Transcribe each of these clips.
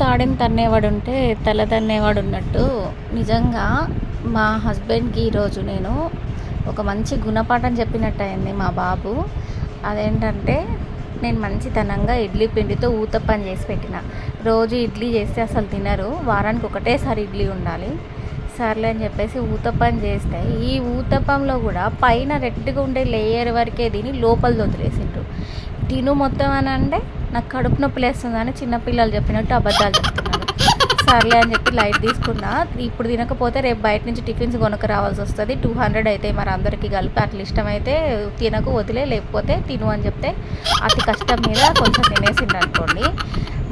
కాడని తన్నేవాడు ఉంటే తల తన్నేవాడు ఉన్నట్టు నిజంగా మా హస్బెండ్కి ఈరోజు నేను ఒక మంచి గుణపాఠం చెప్పినట్టు అయింది మా బాబు. అదేంటంటే నేను మంచితనంగా ఇడ్లీ పిండితో ఊతప్పం చేసి పెట్టిన. రోజు ఇడ్లీ చేస్తే అసలు తినరు, వారానికి ఒకటేసారి ఇడ్లీ ఉండాలి. సర్లే అని చెప్పేసి ఊతప్పం చేస్తే ఈ ఊతప్పంలో కూడా పైన రెడ్గా ఉండే లేయర్ వరకే తిని లోపల వదిలేసిండ్రు. తిను మొత్తం అని అంటే నాకు కడుపు నొప్పి లేస్తుందని చిన్నపిల్లలు చెప్పినట్టు అబద్ధాలు చెప్తున్నారు. సర్లే అని చెప్పి లైట్ తీసుకున్నా. ఇప్పుడు తినకపోతే రేపు బయట నుంచి టిఫిన్స్ కొనుక్క రావాల్సి వస్తుంది. 200 అయితే మరి అందరికీ కలిపి అట్లా ఇష్టమైతే తినకు వదిలే, లేకపోతే తిను అని చెప్తే అతి కష్టం మీద కొంచెం తినేసిండు అనుకోండి.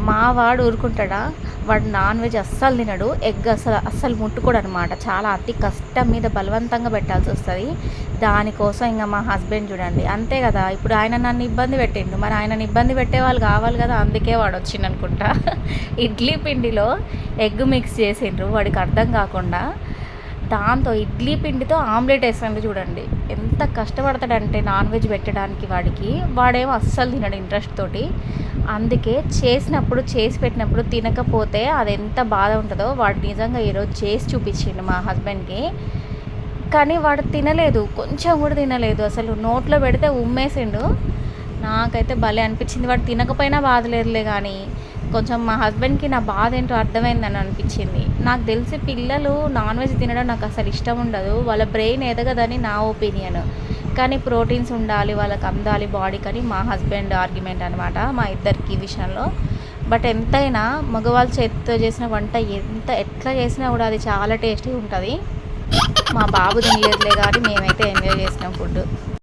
మా వాడు ఊరుకుంటాడా? వాడు నాన్ వెజ్ అస్సలు తినడు, ఎగ్ అస్సలు ముట్టుకోడు అనమాట. చాలా అతి కష్టం మీద బలవంతంగా పెట్టాల్సి వస్తుంది. దానికోసం ఇంకా మా హస్బెండ్ చూడండి, అంతే కదా, ఇప్పుడు ఆయన నన్ను ఇబ్బంది పెట్టిండు, మరి ఆయనను ఇబ్బంది పెట్టే వాళ్ళు కావాలి కదా, అందుకే వాడు వచ్చిండు అనుకుంటా. ఇడ్లీ పిండిలో ఎగ్ మిక్స్ చేసిండ్రు వాడికి అర్థం కాకుండా. దాంతో ఇడ్లీ పిండితో ఆమ్లెట్ వేసాడు చూడండి. ఎంత కష్టపడతాడంటే నాన్ వెజ్ పెట్టడానికి వాడికి, వాడేమో అస్సలు తినడు ఇంట్రెస్ట్ తోటి. అందుకే చేసి పెట్టినప్పుడు తినకపోతే అది ఎంత బాధ ఉంటుందో వాడు నిజంగా ఈరోజు చేసి చూపించిండు మా హస్బెండ్కి. కానీ వాడు తినలేదు, కొంచెం కూడా తినలేదు, అసలు నోట్లో పెడితే ఉమ్మేసిండు. నాకైతే భలే అనిపించింది. వాడు తినకపోయినా బాధ లేదులే, కానీ కొంచెం మా హస్బెండ్కి నా బాధ ఏంటో అర్థమైందని అనిపించింది. నాకు తెలిసి పిల్లలు నాన్ వెజ్ తినడం నాకు అసలు ఇష్టం ఉండదు, వాళ్ళ బ్రెయిన్ ఎదగదని నా ఒపీనియన్. కానీ ప్రోటీన్స్ ఉండాలి, వాళ్ళకి అందాలి బాడీకి అని మా హస్బెండ్ ఆర్గ్యుమెంట్ అనమాట మా ఇద్దరికి విషయంలో. బట్ ఎంతైనా మగవాళ్ళ చేతితో చేసిన వంట ఎట్లా చేసినా కూడా అది చాలా టేస్టీ ఉంటుంది. మా బాబు తినలేదులే, కానీ మేమైతే ఎంజాయ్ చేసినాం ఫుడ్.